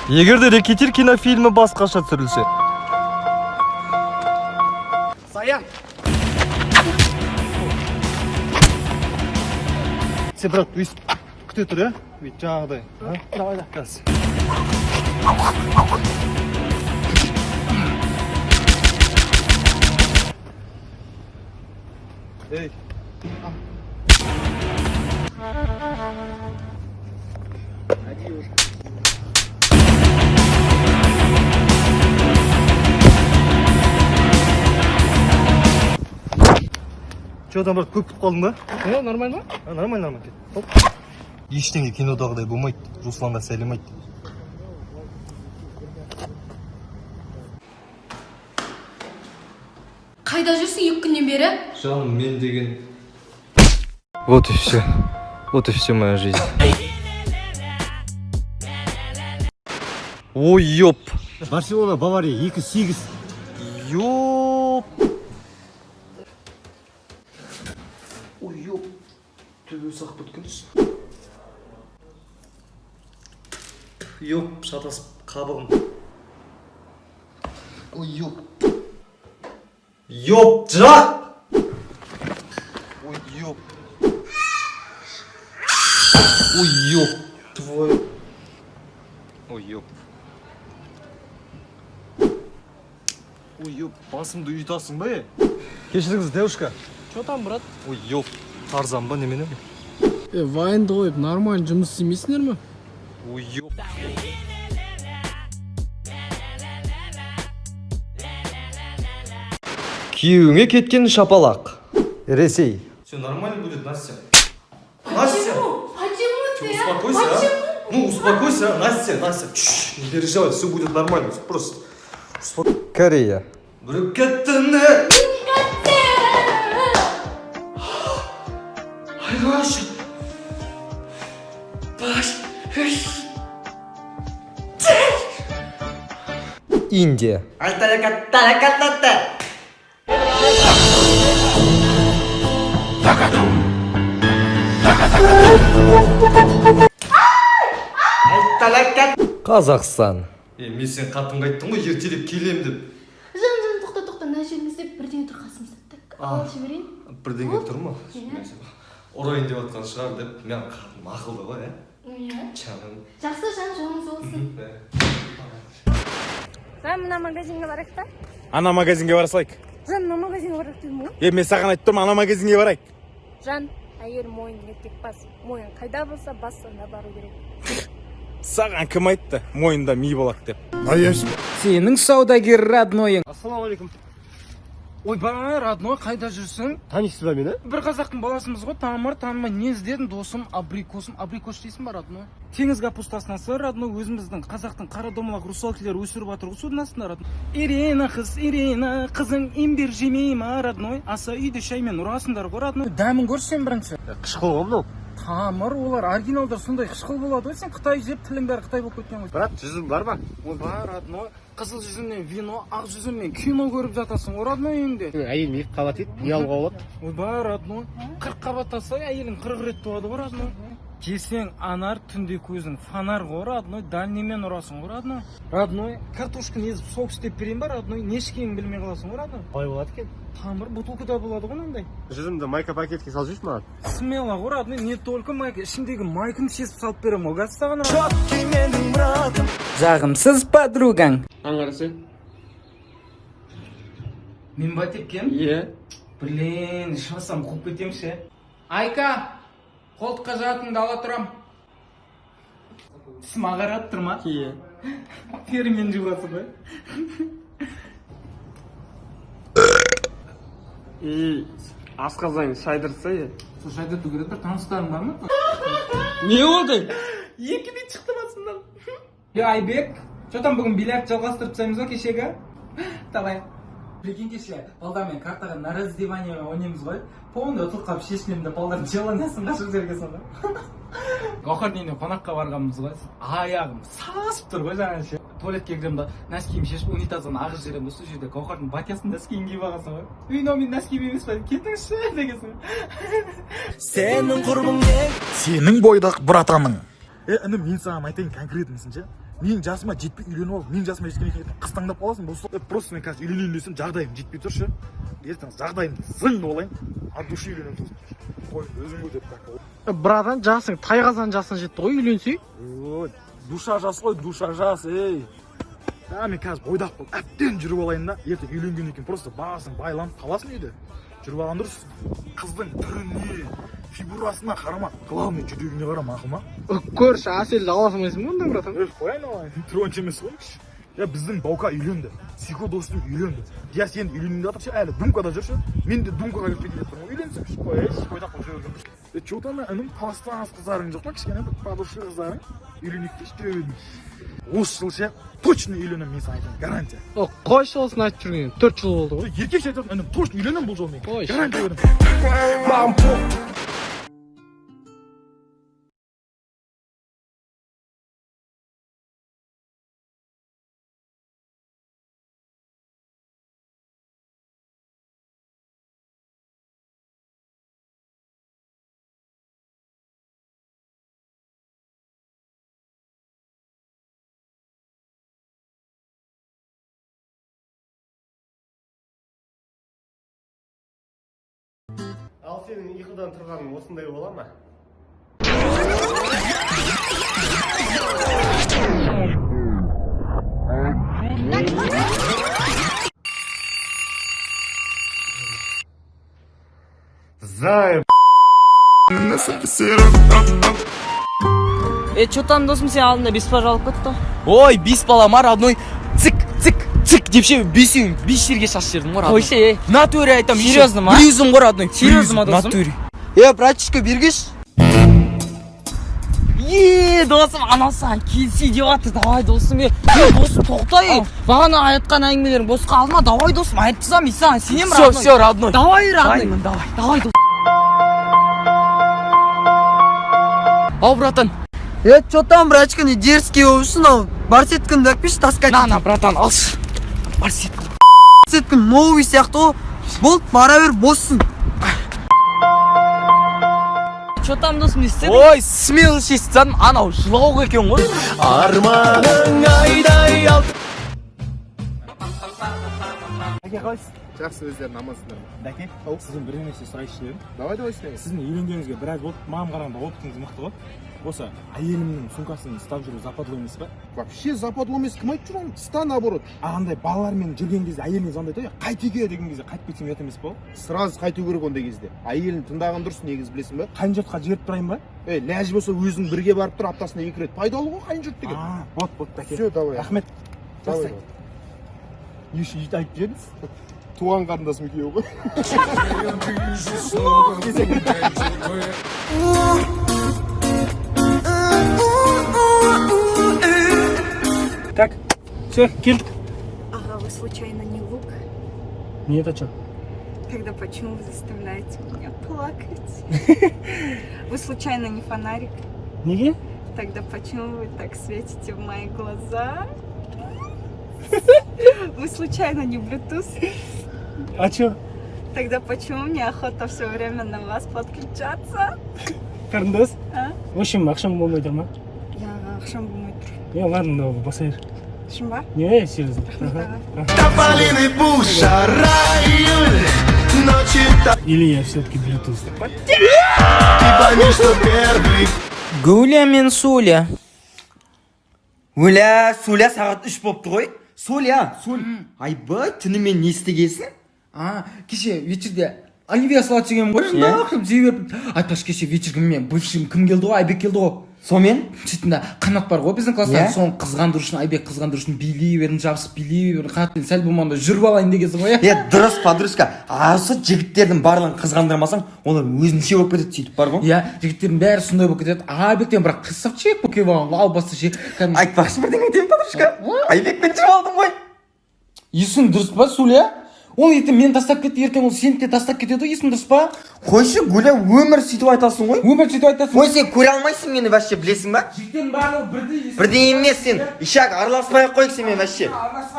Эгерде Рэкетир кинофильми башкача түсүрүлсө. Саян. Сен брат, өйстіп күте тұр, ә? Өйт жаңағыдай. Давай да. Қазір. Эй. Адьюш. Че там, брат, көп күтіп қалдың ба? Нормально ма? Нормально. Топ. Ештеңе кинодағыдай болмайды. Русланға сәлем айт. Қайда жүрсің 2 күннен бері? Жаным, мен деген... Вот и все. Вот и все моя жизнь. Ой, ёп. Барселона, Бавария, 2-8. Ёп. Ой, ёп. Төбе сақ бүткінсіз. Ёп, шатасып қабығым. Ой, ёп. Ёп, жырақ! Ой, ёп. Ой, ёп. Твой... Ой, ёп. Ой, ёп, басымды ұйытасың ба, е? Кешіріңіз, девушка. Что там, брат? Ой, ёп. Тарзан ба, немене? Вайнды қойып, нормально жұмыс істемейсіңдер ме? Ой, ёп. Күйеуіңе кеткен шапалақ. Ресей. Все нормально будет, Настя. Настя! Почему ты? Успокойся, а? Ну, успокойся, Настя. Не переживай, все будет нормально. Просто Корея. Брюкеттене! Айгаша! Индия. Қазақстан. Мен сен қатынға айттым ғой, ертелеп келем деп. Жан, тоқта, мына жеріңіз деп бірдеңе тұр қасымызда. Так, алып жіберейін. Бірдеңе тұр ма? Ұрайын деп атқан шығар деп, мен қатыным ақылды ғой, ә? Иә. Жаным. Жақсы, жан, жолыңыз болсын. Жан, мына магазинге барайық та? Ана магазинге бара салайық. Жан, мына магазинге барайық дедім ғой. Мен саған айтып тұрмын, ана магазинге барайық. Жан, әйел мойын еркек бас. Мойын қайда болса, бас сонда бару керек. Саған кім айтты? Мойында ми болады деп. Сенің саудагер роднойың. Ассалаумалейкум. Ойбай, родной, қайда жүрсің? Танисыз ба мені? Бір қазақтың баласымыз ғой, танымай, не іздедің, досым, абрикосым, абрикос дейсің ба, родной? Теңіз капустасынасы, родной, өзіміздің қазақтың қара домалақ русалкелер өсіріп жатыр, судың астында, родной. Ирина, қызың имбир жемей ма, родной? Аса үйде шаймен ұрасыңдар ғой, родной. Дәмін көрсен бірінші. Қышқыл ғой мынау. Тамыр, олар оригиналдар сондай қышқыл болады ғой, сен Қытай жеп, тілің бәрі Қытай болып кеткен ғой. Брат, жүзім бар ма? Ойбай, родной, қызыл жүзімнен вино, ақ жүзімнен кино көріп жатасың, ғой, родной, үйіңде. Әйелім 2 қабат ет, не алуға болады? Ойбай, родной, 40 қабаттаса әйелің 40 рет туады ғой, родной. Жесең анар, түнде көзің фонар ғой, родной, дальнемен ұрасың ғой, родной. Родной, картошканы езіп сок істеп берейін ба, родной, не ішкенін білмей қаласың ғой, родной. Қалай болады екен? Тамыр, бутылкада болады ғой, мынандай. Жүзімді майка пакетке салып жіберші маған. Смело ғой, родной, не только майка, ішіндегі майканы шесіп салып беремін, ғой, гастаған. Жағымсыз подругаң. Аңғарсы? Мен ба тепкем? Иә. Блин, ішмасам қуып кетемші. Айка, қолтыққа жатыңды ала тұрам. Тісім ағарат тұр ма? Иә. Терімен жуғасы ғой. Асқазан шайдырса е. Сол шайдырту керек бір таныстарың бар ма? Не болды? Екіде шықты басымдан. Айбек, что там бүгін бильярд жалғастырып тастаймыз ғой кешегі? Давай. Прикинь, кеше балдармен картаға на раздевание ойнаймыз ғой. Полный ұтылып қалып шешінемін де балдардың желанысын қашып жерге сонда. Гауһар үйіне қонаққа барғанбыз ғой. Аяғым сасып тұр ғой жаңағы. Туалетке кіремін да нәскиімді шешіп унитаздан ағыз жіберемін. Сол жерде Гауһардың батясын нәскиін киіп алғансың ғой. Үйіне мен нәскиім емес па? Кетіңізші дегенсің. Сенің құрбың не? Сенің бойдақ братаның. Інім, мен саған айтайын конкретныйсын ше. менің жасыма жетпей үйленіп алып, менің жасыма жеткен екен қыз таңдап қаласың. Просто мен қазір үйленейін десем, жағдайым жетпей тұршы. Ертең жағдайымды зың болайын, от души үйленемін сосын. Қой, өзің көтер так. Братан, жасың тайғазан жасың жетті ғой, үйленсей. Ой, душа жас қой, душа жас, ей. Мен қазір бойдақ болып, әптен жүріп алайын да. Ертең үйленген екен, просто бағасың байланып қаласың үйде. Жүріп алған дұрыс. Қыздың түріне, фигурасына қарама. Главный жүрегіне қара, мақұл ма? Көрші, әселді аласың емесің мұнда, братан? Қояйын алайын, тронч емес қой. Я біздің баука үйленді. Сико достым үйленді. Я сен үйленейін деп жатыр, әлі думкада жүрші. Мен де думкаға кіріп кетіп тұрмын. Үйленсем, қойайшы, бойдақ болып жүре берген. Че-то ана інім таластан қыздарың жоқ па, кішкене бір подушка қыздарың. Үйленейік те жүре бердім. Осы жыл ше, точно үйленемін мен саған айтамын, гарантия. Қойшы осыны айтып жүрген, 4 жыл болды ғой. Еркекше айтатын, інім точно үйленемін бұл жолмен. Гарантия бердім. Ал сенің ұйқыдан тұрғаның осындай бола ма? Займ. Чё там досым сен алдында бес бала алып кетті? Ой, 5 балам бар, одной цик деп ше, 5 жерге шашып жібердім ғой. Қойшы, Натуре айтам. Серьезно ма? Брюзім ғой, одной. Серьезно ма, досым? Натуре. Братишка, бергеш. Досым, анау саған келсе деп жатыр. Давай досым, досым тоқтай. Бағана айтқан әңгімелерің босқа алма. Давай досым, айтқызам, мен саған сенем, родной. Все, родной. Давай, родной. Давай досым. Ау, братан. Что там, братишка, не дерзкий уши, но барсетканы дәкпеш таскать. На, братан, алшы. Барсетка. Барсетканы новый сияқты ғой. Болды, бара бер, боссын. Чё там досым, не істедің? Ой, смелый шестен, анау жылауға екен ғой. Арманың айдай ал. Жақсы, өздері намазсыздар. Дәке, сіздің бір нәрсе сұрайыншы едім. Давай сұрайын. Сіздің үйленгеніңізге біраз болды, маған қарағанда опытыңыз мықты ғой. Осы әйелімнің сумкасын ұстап жүру западло емес па? Вообще западло емес, кім айтып жүр оны? Ста наоборот. Андай балалармен жүрген кезде әйеліне звондайды ғой, қайтеке деген кезде қайтып кетсем ұят емес па? Сразу қайту керек ондай кезде. Әйелін тыңдаған дұрыс, негізі білесің ба? Қайын жұртқа жіберіп тұрайын ба? Ләж болса өзің бірге барып тұр, аптасына 2 рет. Пайдалы ғой қайын жұрт деген. Вот, дәке. Все, давай. Рахмет. Давай. Не үшін жүйті айтып жібердіңіз? Туған қарындасым екеуі ғой. Так, все, келдік. Ага, вы случайно не лук? Нет, а что? Тогда почему вы заставляете меня плакать? Вы случайно не фонарик? Неге? Тогда почему вы так светите в мои глаза? Вы случайно не Bluetooth? А что? Тогда почему мне охота все время на вас подключаться? Қарындас? А? В общем, ақшам болмай тұр ма? Я ақшам болмай тұр. Ладно, басайыр. Шын ба? Не, серьезно. Или я все-таки Bluetooth? Гуля мен Соля. Соля сағат 3 болыпты ғой. Соля, айбай, түнімен не істегесің? Кеше вечерде Оливия салат жеген ғой, шындақырып жей беріп. Айтпаш, кеше вечергі мен бывшим кім келді ғой, Айбек келді ғой. Сонымен? Сөйтінде қанат бар ғой біздің класстан, соны қызғандыру үшін, Айбек қызғандыру үшін билей берін, жабысып билей берін, қанатпен сәл болмағанда жүріп алайын дегенсің ғой. Дұрыс, подружка. Осы жігіттердің барлығын қызғандырмасаң, олар өзінше болып кетеді, сөйтіп бар ғой. Жігіттердің бәрі сондай болып кетеді. Айбектен бірақ қысапчек болып келіп алған, албасты ше. Айтпақшы бірдеңе айтайын, подружка. Айбекпен жүріп алдым ғой. Есің дұрыс па, Суля? Ол ертең мені тастап кетті, ертең ол сені де тастап кетеді, есің дұрыс па? Қойшы, Гуля, өмір сөйтіп айтасың ғой. Өмір сөйтіп айтасың. Ой, сен көре алмайсың мені вообще, білесің ба? Жігіттердің барлығы бірдей. Бірдей емес сен. Ишак, араласпай-ақ қойық сен мен вообще.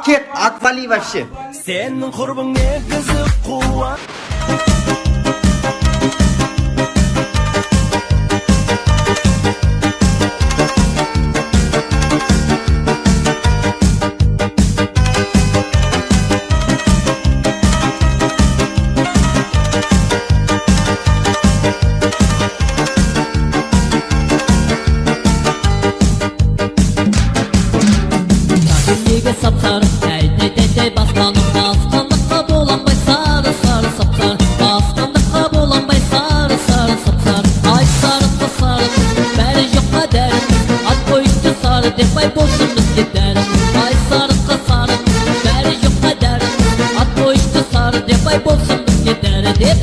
Кет, отвали вообще. Сенің құрбың негізі қуат. болсын бізге дәріміз ай сарыққа сары бәрі жоққа дәріміз ат қойышты сары деп ай болсын бізге дәрі деп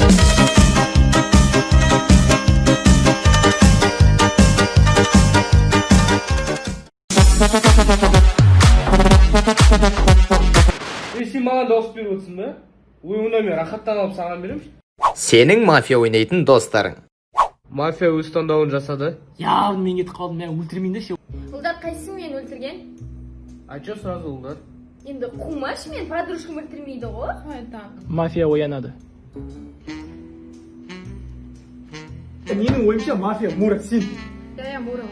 сен маған дауыс беріп отырсың ба? Ойыңнан мен рахаттан алып саған беремін. Сенің мафия ойнайтын достарың. Мафия өз таңдауын жасады. Я мен кетіп қалдым, мен өлтірмейін де ше. Ұлдар қайсың мен өлтірген? Айтшы сразу ұлдар. Енді қумаш мен подружкам өлтірмейді ғой. Так. Мафия оянады. Менің ойымша мафия Мурат сен. Я Мура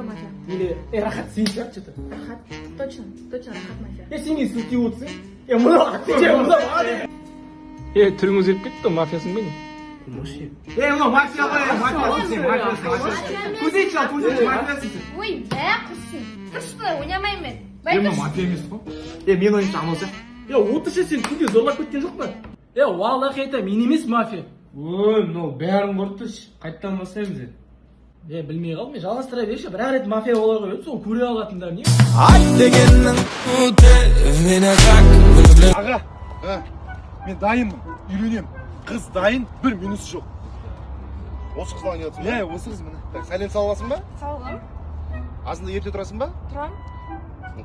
мафия. Или Рахат сен шығар что-то. Рахат, точно Рахат мафия. Сен не сілтей отырсың? Түрің өзгеріп кетті, мафиясың ба не? Мынау мафия ғой, мафиясың. Көзетші ал, мафиясың. Ой, бә құрсын. Тұршты, ойнамаймын мен. Мынау мафия емес қой. Мен ойымша амал сияқты. Отыршы сен күнде зорлап кеткен жоқ па? Уаллахи айтам, мен емес мафия. Ой, мынау бәрін құртыш. Қайттан бастаймыз. Білмей қалдым, мен жалғастыра берші. Бір рет мафия бола қойып, сол көре алатындар не? Айт дегеннің Аға, мен дайынмын, үйленем. Қыз дайын, бір минусы жоқ. Осы қыздан ойнатсың ба? Осы қыз міне. Сәлем саласың ба? Салам. Азында ерте тұрасың ба? Тұрам.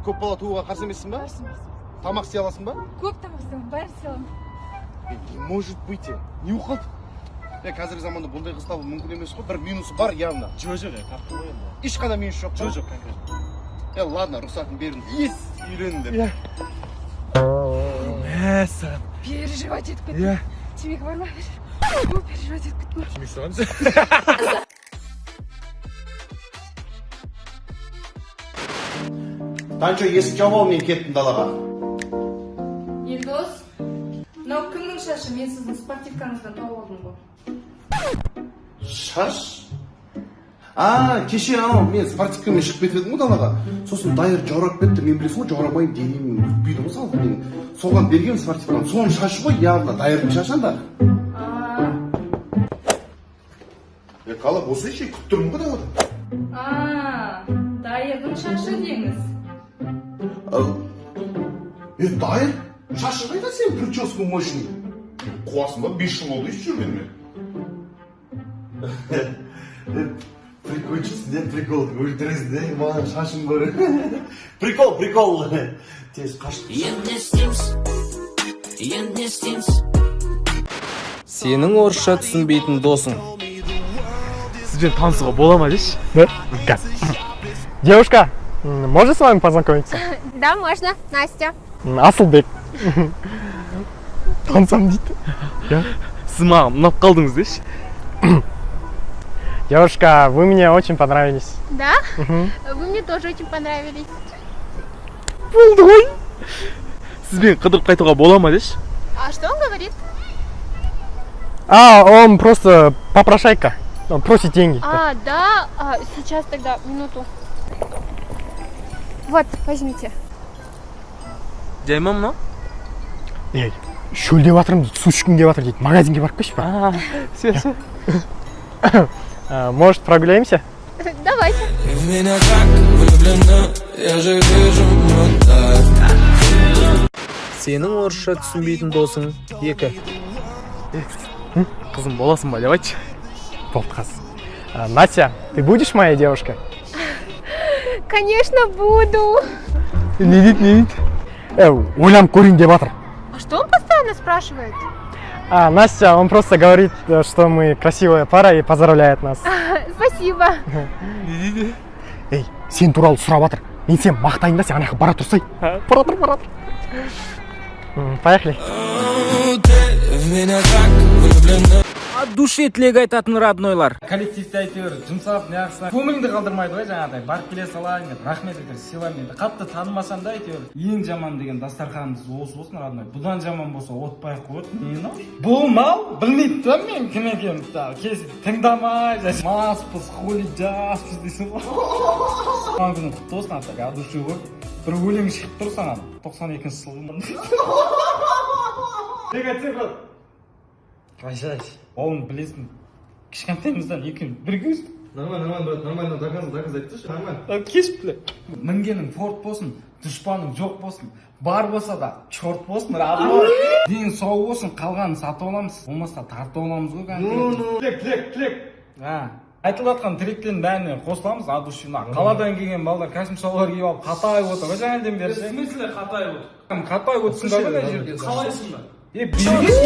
Көп бала тууға қарсы емессің ба? Тамақ істей аласың ба? Көп тамақ істеймін, бәрін істеймін. Не может быть, не уқылды. Қазіргі заманда бұндай қыз табу мүмкін емес қой. Бір минусы бар явно. Жоқ, ешқандай минус жоқ. Жоқ, конкретно. Ладно, рұқсатын бердім. Үйлендім. Мәссаған. Переживать етіп кеттім. Темекі бар ма? Переживать етіп кеттім. Темекі саған. Танчо, есік жауып ал, мен кеттім далаға. Елдос, мынау кімнің шашы? Мен сіздің спортивкаңыздан тауып алдым ғой. Шаш? Кеше мен спортивкамен шығып кетіп едім ғой далаға. Сосын дайыр жаурап кетті. Мен білесің ғой, жаурамайын денем өтпейді ғой салды. Мен соған берген спортивканы. Соның шашы ғой, явно дайырдың шашында. Қалап осы ше күтіп тұрмын ғой далада. Дайырдың шашы деңіз. Дайыр? Шашы қайда сен прическа мощный? Қуасың ба? 5 жыл болды еш жүрген мен. Прикольчысың, ден прикол, өлтіресің, ден маған шашың бар. Прикол. Тез қашты. Сенің орысша түсінбейтін досың. Сізбен танысуға бола ма дейші? Да. Девушка, можно с вами познакомиться? Да, можно. Настя. Асылбек. Танысам дейді. Сіз маған ұнап қалдыңыз дейші? Девушка, вы мне очень понравились. Да? Вы мне тоже очень понравились. Болды ғой. Сізбен қыдырып қайтуға бола ма дейші? А что он говорит? Он просто попрошайка. Он просит деньги. Да. Сейчас тогда, минуту. Вот, возьмите. Жай ма мынау? Шөлдеп жатырмын дейді, су ішкім келіп жатыр дейді. Магазинге барып келші па. Все. Может, прогуляемся? Давайте. Сенің орысша түсінбейтін досың 2. Қызым боласың ба, деп айтшы. Болды қазір. Настя, ты будешь моей девушкой? Конечно, буду. Не дейді. Ойланып көрейін деп жатыр. А что он постоянно спрашивает? Настя, он просто говорит, что мы красивая пара и поздравляет нас. Спасибо. Сен туралы сұрап жатыр. Мен сен мақтайын да, сен ана жаққа бара тұрсай. Бара тұр. Поехали. От души тілек айтатын роднойлар. Коллективте әйтеуір жұмсап неғысына көңіліңді қалдырмайды ғой жаңағыдай. Барып келе салайын деп, рахмет етер, сыйлаймын енді. Қатты танымасам да әйтеуір ең жаман деген дастарханымыз осы болсын родной. Бұдан жаман болса отпай қойып, не мынау? Бұл мал білмейді да мен кім екенімді. Келсе тыңдамай, маспыз, хули жаспыз дейсің ғой. Туған күнің құтты болсын ата, от души ғой. Бір өлең шығып тұр саған. 92-ші жылғы. Тек айтсың ғой. Қайшаш, оны білесің. Кішкентайымыздан екеуміз бірге өстік. Нормально, брат, нормально, доказ айтты, нормально. Кеш біле. Мінгенің форт болсын, дұшпаның жоқ болсын, бар болса да чорт болсын, радио. Ден сау болсын, қалғанын сатып аламыз, болмаса тартып аламыз ғой конкретно. Тілек. Айтылып жатқан тілектердің бәріне қосыламыз, от души. Қаладан келген балдар кәсім шалбар киіп алып қатайып отыр. Қашан әлден бері. В смысле қатайып отыр? Қатайып отырсыңдар ғой мына жерде. Қалайсыңдар? Бізге